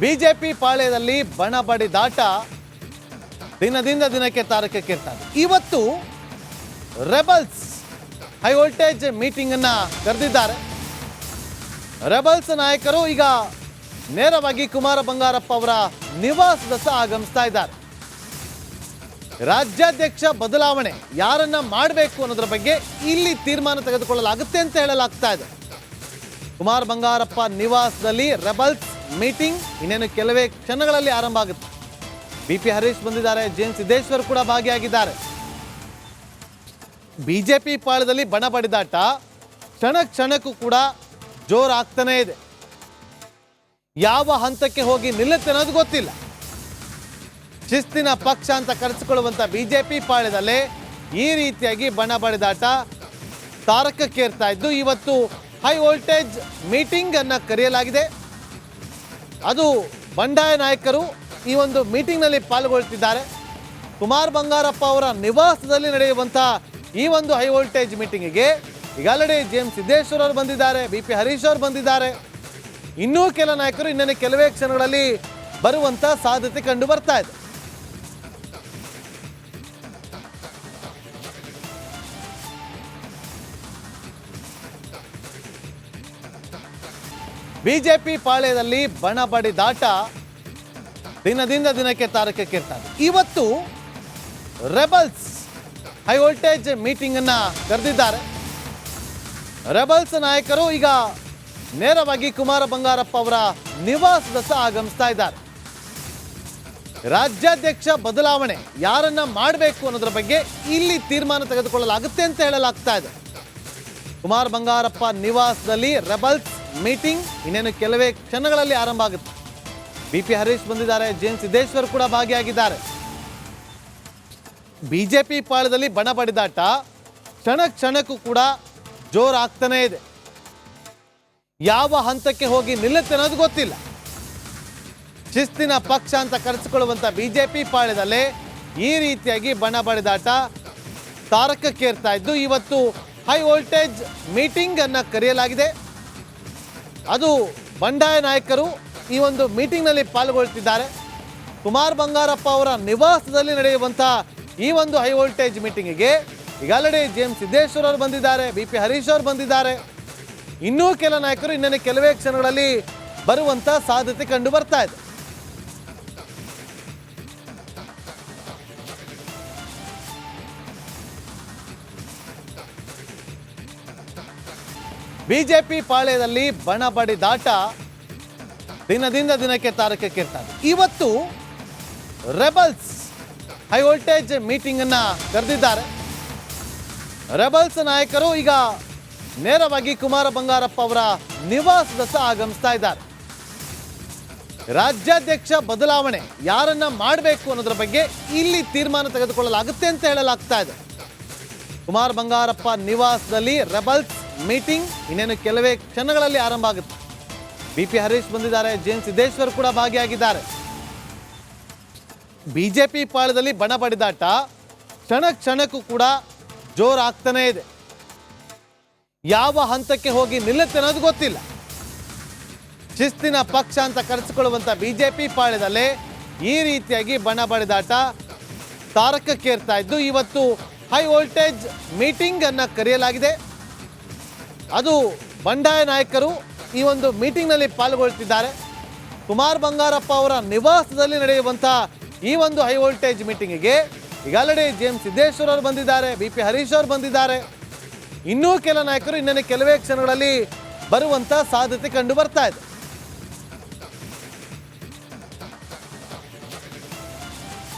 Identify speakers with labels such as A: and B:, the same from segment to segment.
A: BJP ಪಾಳ್ಯದಲ್ಲಿ ಬಣ ಬಡಿದಾಟ ದಿನದಿಂದ ದಿನಕ್ಕೆ ತಾರಕಕ್ಕೇರ್ತಾರೆ. ಇವತ್ತು ರೆಬಲ್ಸ್ ಹೈ ವೋಲ್ಟೇಜ್ ಮೀಟಿಂಗ್ ಅನ್ನ ಕರೆದಿದ್ದಾರೆ. ರೆಬಲ್ಸ್ ನಾಯಕರು ಈಗ ನೇರವಾಗಿ ಕುಮಾರ ಬಂಗಾರಪ್ಪ ಅವರ ನಿವಾಸದತ್ತ ಆಗಮಿಸ್ತಾ ಇದ್ದಾರೆ. ರಾಜ್ಯಾಧ್ಯಕ್ಷ ಬದಲಾವಣೆ ಯಾರನ್ನ ಮಾಡಬೇಕು ಅನ್ನೋದ್ರ ಬಗ್ಗೆ ಇಲ್ಲಿ ತೀರ್ಮಾನ ತೆಗೆದುಕೊಳ್ಳಲಾಗುತ್ತೆ ಅಂತ ಹೇಳಲಾಗ್ತಾ ಇದೆ. ಕುಮಾರ ಬಂಗಾರಪ್ಪ ನಿವಾಸದಲ್ಲಿ ರೆಬಲ್ಸ್ ಮೀಟಿಂಗ್ ಇನ್ನೇನು ಕೆಲವೇ ಕ್ಷಣಗಳಲ್ಲಿ ಆರಂಭ ಆಗುತ್ತೆ. ಬಿಪಿ ಹರೀಶ್ ಬಂದಿದ್ದಾರೆ, ಜೆಎನ್ ಸಿದ್ದೇಶ್ವರ್ ಕೂಡ ಭಾಗಿಯಾಗಿದ್ದಾರೆ. ಬಿಜೆಪಿ ಪಾಳ್ಯದಲ್ಲಿ ಬಣ ಬಡಿದಾಟ ಕ್ಷಣ ಕ್ಷಣಕ್ಕೂ ಕೂಡ ಜೋರಾಗ್ತಾನೇ ಇದೆ. ಯಾವ ಹಂತಕ್ಕೆ ಹೋಗಿ ನಿಲ್ಲುತ್ತೆ ಅನ್ನೋದು ಗೊತ್ತಿಲ್ಲ. ಶಿಸ್ತಿನ ಪಕ್ಷ ಅಂತ ಕರೆಸಿಕೊಳ್ಳುವಂತ ಬಿಜೆಪಿ ಪಾಳ್ಯದಲ್ಲೇ ಈ ರೀತಿಯಾಗಿ ಬಣ ಬಡಿದಾಟ ತಾರಕಕ್ಕೇರ್ತಾ ಇದ್ದು ಇವತ್ತು ಹೈ ವೋಲ್ಟೇಜ್ ಮೀಟಿಂಗ್ ಅನ್ನ ಕರೆಯಲಾಗಿದೆ. ಅದು ಬಂಡಾಯ ನಾಯಕರು ಈ ಒಂದು ಮೀಟಿಂಗ್ನಲ್ಲಿ ಪಾಲ್ಗೊಳ್ತಿದ್ದಾರೆ. ಕುಮಾರ ಬಂಗಾರಪ್ಪ ಅವರ ನಿವಾಸದಲ್ಲಿ ನಡೆಯುವಂತಹ ಈ ಒಂದು ಹೈ ವೋಲ್ಟೇಜ್ ಮೀಟಿಂಗಿಗೆ ಈಗಾಗಲೇ ಜೆಎನ್ ಸಿದ್ದೇಶ್ವರ್ ಅವರು ಬಂದಿದ್ದಾರೆ, ಬಿಪಿ ಹರೀಶ್ ಅವರು ಬಂದಿದ್ದಾರೆ. ಇನ್ನೂ ಕೆಲ ನಾಯಕರು ಇನ್ನೇನು ಕೆಲವೇ ಕ್ಷಣಗಳಲ್ಲಿ ಬರುವಂತ ಸಾಧ್ಯತೆ ಕಂಡು ಬರ್ತಾ ಇದೆ. ಬಿಜೆಪಿ ಪಾಳ್ಯದಲ್ಲಿ ಬಣ ಬಡಿದಾಟ ದಿನದಿಂದ ದಿನಕ್ಕೆ ತಾರಕಕ್ಕೇರ್ತಾರೆ. ಇವತ್ತು ರೆಬಲ್ಸ್ ಹೈ ವೋಲ್ಟೇಜ್ ಮೀಟಿಂಗ್ ಅನ್ನ ಕರೆದಿದ್ದಾರೆ. ರೆಬಲ್ಸ್ ನಾಯಕರು ಈಗ ನೇರವಾಗಿ ಕುಮಾರ ಬಂಗಾರಪ್ಪ ಅವರ ನಿವಾಸದತ್ತ ಆಗಮಿಸ್ತಾ ಇದ್ದಾರೆ. ರಾಜ್ಯಾಧ್ಯಕ್ಷ ಬದಲಾವಣೆ ಯಾರನ್ನ ಮಾಡಬೇಕು ಅನ್ನೋದ್ರ ಬಗ್ಗೆ ಇಲ್ಲಿ ತೀರ್ಮಾನ ತೆಗೆದುಕೊಳ್ಳಲಾಗುತ್ತೆ ಅಂತ ಹೇಳಲಾಗ್ತಾ ಇದೆ. ಕುಮಾರ ಬಂಗಾರಪ್ಪ ನಿವಾಸದಲ್ಲಿ ರೆಬಲ್ಸ್ ಮೀಟಿಂಗ್ ಇನ್ನೇನು ಕೆಲವೇ ಕ್ಷಣಗಳಲ್ಲಿ ಆರಂಭ ಆಗುತ್ತೆ. ಬಿಪಿ ಹರೀಶ್ ಬಂದಿದ್ದಾರೆ, ಜೆಎನ್ ಸಿದ್ದೇಶ್ವರ್ ಕೂಡ ಭಾಗಿಯಾಗಿದ್ದಾರೆ. ಬಿಜೆಪಿ ಪಾಳ್ಯದಲ್ಲಿ ಬಣ ಬಡಿದಾಟ ಕ್ಷಣ ಕ್ಷಣಕ್ಕೂ ಕೂಡ ಜೋರಾಗ್ತಾನೇ ಇದೆ. ಯಾವ ಹಂತಕ್ಕೆ ಹೋಗಿ ನಿಲ್ಲುತ್ತೆ ಅನ್ನೋದು ಗೊತ್ತಿಲ್ಲ. ಶಿಸ್ತಿನ ಪಕ್ಷ ಅಂತ ಕರೆಸಿಕೊಳ್ಳುವಂತ ಬಿಜೆಪಿ ಪಾಳ್ಯದಲ್ಲೇ ಈ ರೀತಿಯಾಗಿ ಬಣ ಬಡಿದಾಟ ತಾರಕಕ್ಕೇರ್ತಾ ಇದ್ದು ಇವತ್ತು ಹೈ ವೋಲ್ಟೇಜ್ ಮೀಟಿಂಗ್ ಅನ್ನ ಕರೆಯಲಾಗಿದೆ. ಅದು ಬಂಡಾಯ ನಾಯಕರು ಈ ಒಂದು ಮೀಟಿಂಗ್ನಲ್ಲಿ ಪಾಲ್ಗೊಳ್ತಿದ್ದಾರೆ. ಕುಮಾರ ಬಂಗಾರಪ್ಪ ಅವರ ನಿವಾಸದಲ್ಲಿ ನಡೆಯುವಂತಹ ಈ ಒಂದು ಹೈ ವೋಲ್ಟೇಜ್ ಮೀಟಿಂಗಿಗೆ ಈಗಾಗಲೇ ಜೆಎನ್ ಸಿದ್ದೇಶ್ವರ್ ಅವರು ಬಂದಿದ್ದಾರೆ, ಬಿಪಿ ಹರೀಶ್ ಅವರು ಬಂದಿದ್ದಾರೆ. ಇನ್ನೂ ಕೆಲ ನಾಯಕರು ಇನ್ನೇನು ಕೆಲವೇ ಕ್ಷಣಗಳಲ್ಲಿ ಬರುವಂತ ಸಾಧ್ಯತೆ ಕಂಡು ಬರ್ತಾ ಇದೆ. ಬಿಜೆಪಿ ಪಾಳ್ಯದಲ್ಲಿ ಬಣ ಬಡಿದಾಟ ದಿನದಿಂದ ದಿನಕ್ಕೆ ತಾರಕಕ್ಕೇರ್ತಾರೆ. ಇವತ್ತು ರೆಬಲ್ಸ್ ಹೈ ವೋಲ್ಟೇಜ್ ಮೀಟಿಂಗ್ ಅನ್ನ ಕರೆದಿದ್ದಾರೆ. ರೆಬಲ್ಸ್ ನಾಯಕರು ಈಗ ನೇರವಾಗಿ ಕುಮಾರ ಬಂಗಾರಪ್ಪ ಅವರ ನಿವಾಸದತ್ತ ಆಗಮಿಸ್ತಾ ಇದ್ದಾರೆ. ರಾಜ್ಯಾಧ್ಯಕ್ಷ ಬದಲಾವಣೆ ಯಾರನ್ನ ಮಾಡಬೇಕು ಅನ್ನೋದ್ರ ಬಗ್ಗೆ ಇಲ್ಲಿ ತೀರ್ಮಾನ ತೆಗೆದುಕೊಳ್ಳಲಾಗುತ್ತೆ ಅಂತ ಹೇಳಲಾಗ್ತಾ ಇದೆ. ಕುಮಾರ ಬಂಗಾರಪ್ಪ ನಿವಾಸದಲ್ಲಿ ರೆಬಲ್ಸ್ ಮೀಟಿಂಗ್ ಇನ್ನೇನು ಕೆಲವೇ ಕ್ಷಣಗಳಲ್ಲಿ ಆರಂಭ ಆಗುತ್ತೆ. ಬಿಪಿ ಹರೀಶ್ ಬಂದಿದ್ದಾರೆ, ಜೆಎನ್ ಸಿದ್ದೇಶ್ವರ್ ಕೂಡ ಭಾಗಿಯಾಗಿದ್ದಾರೆ. ಬಿಜೆಪಿ ಪಾಳ್ಯದಲ್ಲಿ ಬಣ ಬಡಿದಾಟ ಕ್ಷಣ ಕ್ಷಣಕ್ಕೂ ಕೂಡ ಜೋರಾಗ್ತಾನೇ ಇದೆ. ಯಾವ ಹಂತಕ್ಕೆ ಹೋಗಿ ನಿಲ್ಲುತ್ತೆ ಅನ್ನೋದು ಗೊತ್ತಿಲ್ಲ. ಶಿಸ್ತಿನ ಪಕ್ಷ ಅಂತ ಕರೆಸಿಕೊಳ್ಳುವಂತ ಬಿಜೆಪಿ ಪಾಳ್ಯದಲ್ಲೇ ಈ ರೀತಿಯಾಗಿ ಬಣ ಬಡಿದಾಟ ತಾರಕಕ್ಕೇರ್ತಾ ಇದ್ದು ಇವತ್ತು ಹೈ ವೋಲ್ಟೇಜ್ ಮೀಟಿಂಗ್ ಅನ್ನ ಕರೆಯಲಾಗಿದೆ. ಅದು ಬಂಡಾಯ ನಾಯಕರು ಈ ಒಂದು ಮೀಟಿಂಗ್ನಲ್ಲಿ ಪಾಲ್ಗೊಳ್ತಿದ್ದಾರೆ. ಕುಮಾರ ಬಂಗಾರಪ್ಪ ಅವರ ನಿವಾಸದಲ್ಲಿ ನಡೆಯುವಂತಹ ಈ ಒಂದು ಹೈ ವೋಲ್ಟೇಜ್ ಮೀಟಿಂಗಿಗೆ ಈಗಾಗಲೇ ಜೆಎನ್ ಸಿದ್ದೇಶ್ವರ್ ಅವರು ಬಂದಿದ್ದಾರೆ, ಬಿಪಿ ಹರೀಶ್ ಅವರು ಬಂದಿದ್ದಾರೆ. ಇನ್ನೂ ಕೆಲ ನಾಯಕರು ಇನ್ನೇನು ಕೆಲವೇ ಕ್ಷಣಗಳಲ್ಲಿ ಬರುವಂತ ಸಾಧ್ಯತೆ ಕಂಡು ಬರ್ತಾ ಇದೆ.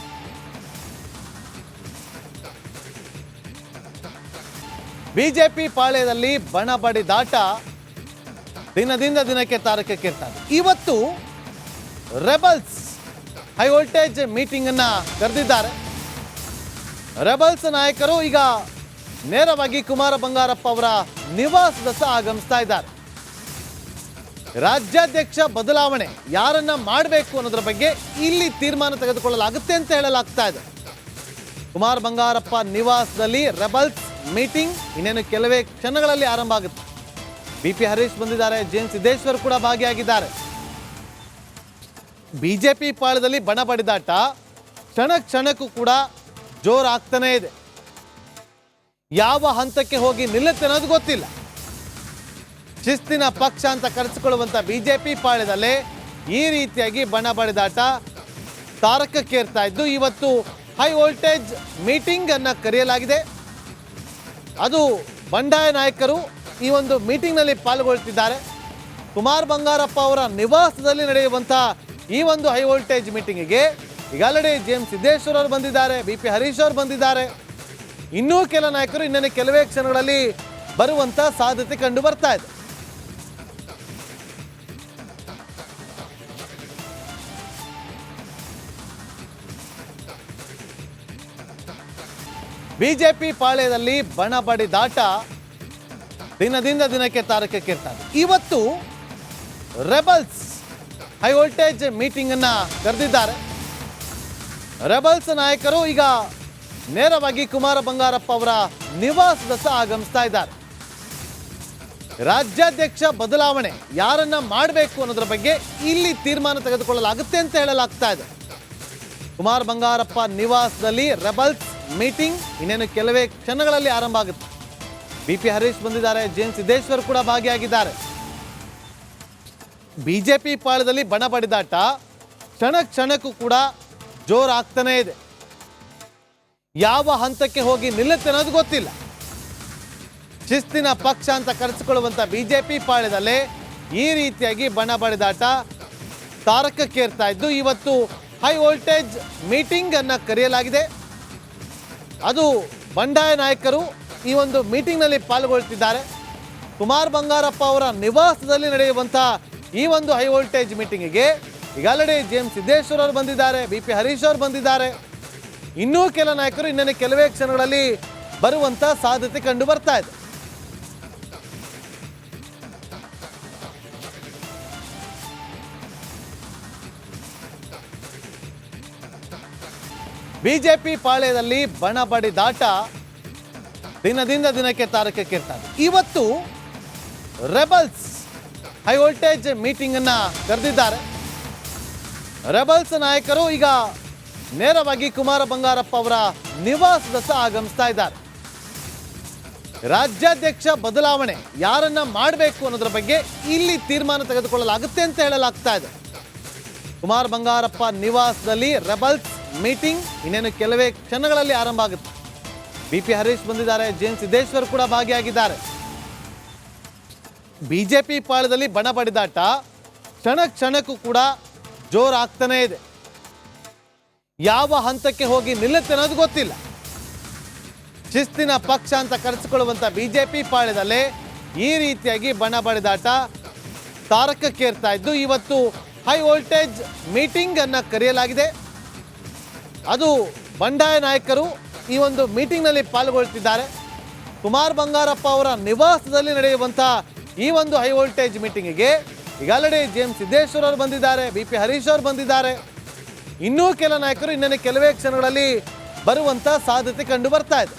A: ಬಿಜೆಪಿ ಪಾಳ್ಯದಲ್ಲಿ ಬಣ ಬಡಿದಾಟ ದಿನದಿಂದ ದಿನಕ್ಕೆ ತಾರಕಕ್ಕೇರ್ತಾರೆ. ಇವತ್ತು ರೆಬಲ್ಸ್ ಹೈ ವೋಲ್ಟೇಜ್ ಮೀಟಿಂಗ್ ಅನ್ನ ಕರೆದಿದ್ದಾರೆ. ರೆಬಲ್ಸ್ ನಾಯಕರು ಈಗ ನೇರವಾಗಿ ಕುಮಾರ ಬಂಗಾರಪ್ಪ ಅವರ ನಿವಾಸದತ್ತ ಆಗಮಿಸ್ತಾ ಇದ್ದಾರೆ. ರಾಜ್ಯಾಧ್ಯಕ್ಷ ಬದಲಾವಣೆ ಯಾರನ್ನ ಮಾಡಬೇಕು ಅನ್ನೋದ್ರ ಬಗ್ಗೆ ಇಲ್ಲಿ ತೀರ್ಮಾನ ತೆಗೆದುಕೊಳ್ಳಲಾಗುತ್ತೆ ಅಂತ ಹೇಳಲಾಗ್ತಾ ಇದೆ. ಕುಮಾರ ಬಂಗಾರಪ್ಪ ನಿವಾಸದಲ್ಲಿ ರೆಬಲ್ಸ್ ಮೀಟಿಂಗ್ ಇನ್ನೇನು ಕೆಲವೇ ಕ್ಷಣಗಳಲ್ಲಿ ಆರಂಭ ಆಗುತ್ತೆ. ಬಿಪಿ ಹರೀಶ್ ಬಂದಿದ್ದಾರೆ, ಜೆಎನ್ ಸಿದ್ದೇಶ್ವರ್ ಕೂಡ ಭಾಗಿಯಾಗಿದ್ದಾರೆ. ಬಿಜೆಪಿ ಪಾಳದಲ್ಲಿ ಬಣ ಬಡಿದಾಟ ಕ್ಷಣ ಕ್ಷಣಕ್ಕೂ ಕೂಡ ಜೋರಾಗ್ತಾನೇ ಇದೆ. ಯಾವ ಹಂತಕ್ಕೆ ಹೋಗಿ ನಿಲ್ಲುತ್ತೆ ಅನ್ನೋದು ಗೊತ್ತಿಲ್ಲ. ಶಿಸ್ತಿನ ಪಕ್ಷ ಅಂತ ಕರೆಸಿಕೊಳ್ಳುವಂಥ ಬಿಜೆಪಿ ಪಾಳ್ಯದಲ್ಲೇ ಈ ರೀತಿಯಾಗಿ ಬಣ ಬಡಿದಾಟ ತಾರಕಕ್ಕೇರ್ತಾ ಇದ್ದು ಇವತ್ತು ಹೈ ವೋಲ್ಟೇಜ್ ಮೀಟಿಂಗ್ ಅನ್ನು ಕರೆಯಲಾಗಿದೆ. ಅದು ಬಂಡಾಯ ನಾಯಕರು ಈ ಒಂದು ಮೀಟಿಂಗ್ನಲ್ಲಿ ಪಾಲ್ಗೊಳ್ತಿದ್ದಾರೆ. ಕುಮಾರ್ ಬಂಗಾರಪ್ಪ ಅವರ ನಿವಾಸದಲ್ಲಿ ನಡೆಯುವಂಥ ಈ ಒಂದು ಹೈ ವೋಲ್ಟೇಜ್ ಮೀಟಿಂಗಿಗೆ ಈಗ ಆಲ್ರೆಡಿ ಜೆ.ಎಂ. ಸಿದ್ದೇಶ್ವರ್ ಅವರು ಬಂದಿದ್ದಾರೆ, ಬಿ.ಪಿ. ಹರೀಶ್ ಅವರು ಬಂದಿದ್ದಾರೆ. ಇನ್ನೂ ಕೆಲ ನಾಯಕರು ಇನ್ನೇನು ಕೆಲವೇ ಕ್ಷಣಗಳಲ್ಲಿ ಬರುವಂಥ ಸಾಧ್ಯತೆ ಕಂಡು ಬರ್ತಾ ಇದೆ. ಬಿಜೆಪಿ ಪಾಳ್ಯದಲ್ಲಿ ಬಣ ಬಡಿದಾಟ ದಿನದಿಂದ ದಿನಕ್ಕೆ ತಾರಕಕ್ಕೇರ್ತಾರೆ. ಇವತ್ತು ರೆಬಲ್ಸ್ ಹೈ ವೋಲ್ಟೇಜ್ ಮೀಟಿಂಗ್ ಅನ್ನ ಕರೆದಿದ್ದಾರೆ. ರೆಬಲ್ಸ್ ನಾಯಕರು ಈಗ ನೇರವಾಗಿ ಕುಮಾರ ಬಂಗಾರಪ್ಪ ಅವರ ನಿವಾಸದತ್ತ ಆಗಮಿಸ್ತಾ ಇದ್ದಾರೆ. ರಾಜ್ಯಾಧ್ಯಕ್ಷ ಬದಲಾವಣೆ ಯಾರನ್ನ ಮಾಡಬೇಕು ಅನ್ನೋದ್ರ ಬಗ್ಗೆ ಇಲ್ಲಿ ತೀರ್ಮಾನ ತೆಗೆದುಕೊಳ್ಳಲಾಗುತ್ತೆ ಅಂತ ಹೇಳಲಾಗ್ತಾ ಇದೆ. ಕುಮಾರ್ ಬಂಗಾರಪ್ಪ ನಿವಾಸದಲ್ಲಿ ರೆಬಲ್ಸ್ ಮೀಟಿಂಗ್ ಇನ್ನೇನು ಕೆಲವೇ ಕ್ಷಣಗಳಲ್ಲಿ ಆರಂಭ ಆಗುತ್ತೆ. ಬಿ.ಪಿ. ಹರೀಶ್ ಬಂದಿದ್ದಾರೆ, ಜೆ.ಎಂ. ಸಿದ್ದೇಶ್ವರ್ ಕೂಡ ಭಾಗಿಯಾಗಿದ್ದಾರೆ. ಬಿಜೆಪಿ ಪಾಳ್ಯದಲ್ಲಿ ಬಣ ಬಡಿದಾಟ ಕ್ಷಣ ಕ್ಷಣಕ್ಕೂ ಕೂಡ ಜೋರಾಗ್ತಾನೇ ಇದೆ. ಯಾವ ಹಂತಕ್ಕೆ ಹೋಗಿ ನಿಲ್ಲುತ್ತೆ ಅನ್ನೋದು ಗೊತ್ತಿಲ್ಲ. ಶಿಸ್ತಿನ ಪಕ್ಷ ಅಂತ ಕರೆಸಿಕೊಳ್ಳುವಂಥ ಬಿಜೆಪಿ ಪಾಳ್ಯದಲ್ಲೇ ಈ ರೀತಿಯಾಗಿ ಬಣ ಬಡಿದಾಟ ತಾರಕಕ್ಕೇರ್ತಾ ಇದ್ದು ಇವತ್ತು ಹೈ ವೋಲ್ಟೇಜ್ ಮೀಟಿಂಗ್ ಅನ್ನು ಕರೆಯಲಾಗಿದೆ. ಅದು ಬಂಡಾಯ ನಾಯಕರು ಈ ಒಂದು ಮೀಟಿಂಗ್ನಲ್ಲಿ ಪಾಲ್ಗೊಳ್ತಿದ್ದಾರೆ. ಕುಮಾರ್ ಬಂಗಾರಪ್ಪ ಅವರ ನಿವಾಸದಲ್ಲಿ ನಡೆಯುವಂಥ ಈ ಒಂದು ಹೈ ವೋಲ್ಟೇಜ್ ಮೀಟಿಂಗಿಗೆ ಈಗ ಆಲ್ರೆಡಿ ಜೆ.ಎಂ. ಸಿದ್ದೇಶ್ವರ್ ಅವರು ಬಂದಿದ್ದಾರೆ, ಬಿ.ಪಿ. ಹರೀಶ್ ಅವರು ಬಂದಿದ್ದಾರೆ. ಇನ್ನೂ ಕೆಲ ನಾಯಕರು ಇನ್ನೇನು ಕೆಲವೇ ಕ್ಷಣಗಳಲ್ಲಿ ಬರುವಂಥ ಸಾಧ್ಯತೆ ಕಂಡು ಬರ್ತಾ ಇದೆ. ಬಿಜೆಪಿ ಪಾಳ್ಯದಲ್ಲಿ ಬಣ ಬಡಿದಾಟ ದಿನದಿಂದ ದಿನಕ್ಕೆ ತಾರಕಕ್ಕೇರ್ತಾರೆ. ಇವತ್ತು ರೆಬಲ್ಸ್ ಹೈ ವೋಲ್ಟೇಜ್ ಮೀಟಿಂಗ್ ಅನ್ನ ಕರೆದಿದ್ದಾರೆ. ರೆಬಲ್ಸ್ ನಾಯಕರು ಈಗ ನೇರವಾಗಿ ಕುಮಾರ ಬಂಗಾರಪ್ಪ ಅವರ ನಿವಾಸದತ್ತ ಆಗಮಿಸ್ತಾ ಇದ್ದಾರೆ. ರಾಜ್ಯಾಧ್ಯಕ್ಷ ಬದಲಾವಣೆ ಯಾರನ್ನ ಮಾಡಬೇಕು ಅನ್ನೋದ್ರ ಬಗ್ಗೆ ಇಲ್ಲಿ ತೀರ್ಮಾನ ತೆಗೆದುಕೊಳ್ಳಲಾಗುತ್ತೆ ಅಂತ ಹೇಳಲಾಗ್ತಾ ಇದೆ. ಕುಮಾರ್ ಬಂಗಾರಪ್ಪ ನಿವಾಸದಲ್ಲಿ ರೆಬಲ್ಸ್ ಮೀಟಿಂಗ್ ಇನ್ನೇನು ಕೆಲವೇ ಕ್ಷಣಗಳಲ್ಲಿ ಆರಂಭ ಆಗುತ್ತೆ. ಬಿ.ಪಿ. ಹರೀಶ್ ಬಂದಿದ್ದಾರೆ, ಜೆ.ಎಂ. ಸಿದ್ದೇಶ್ವರ್ ಕೂಡ ಭಾಗಿಯಾಗಿದ್ದಾರೆ. ಬಿಜೆಪಿ ಪಾಳ್ಯದಲ್ಲಿ ಬಣ ಬಡಿದಾಟ ಕ್ಷಣ ಕ್ಷಣಕ್ಕೂ ಕೂಡ ಜೋರಾಗ್ತಾನೇ ಇದೆ. ಯಾವ ಹಂತಕ್ಕೆ ಹೋಗಿ ನಿಲ್ಲುತ್ತೆ ಅನ್ನೋದು ಗೊತ್ತಿಲ್ಲ. ಶಿಸ್ತಿನ ಪಕ್ಷ ಅಂತ ಕರೆಸಿಕೊಳ್ಳುವಂಥ ಬಿಜೆಪಿ ಪಾಳ್ಯದಲ್ಲೇ ಈ ರೀತಿಯಾಗಿ ಬಣ ಬಡಿದಾಟ ತಾರಕಕ್ಕೇರ್ತಾ ಇದ್ದು ಇವತ್ತು ಹೈ ವೋಲ್ಟೇಜ್ ಮೀಟಿಂಗ್ ಅನ್ನು ಕರೆಯಲಾಗಿದೆ. ಅದು ಬಂಡಾಯ ನಾಯಕರು ಈ ಒಂದು ಮೀಟಿಂಗ್ನಲ್ಲಿ ಪಾಲ್ಗೊಳ್ತಿದ್ದಾರೆ. ಕುಮಾರ್ ಬಂಗಾರಪ್ಪ ಅವರ ನಿವಾಸದಲ್ಲಿ ನಡೆಯುವಂಥ ಈ ಒಂದು ಹೈ ವೋಲ್ಟೇಜ್ ಮೀಟಿಂಗಿಗೆ ಈಗ ಆಲ್ರೆಡಿ ಜೆ.ಎಂ. ಸಿದ್ದೇಶ್ವರ್ ಅವರು ಬಂದಿದ್ದಾರೆ, ಬಿ.ಪಿ. ಹರೀಶ್ ಅವರು ಬಂದಿದ್ದಾರೆ. ಇನ್ನೂ ಕೆಲ ನಾಯಕರು ಇನ್ನೇನು ಕೆಲವೇ ಕ್ಷಣಗಳಲ್ಲಿ ಬರುವಂಥ ಸಾಧ್ಯತೆ ಕಂಡು ಬರ್ತಾ ಇದೆ.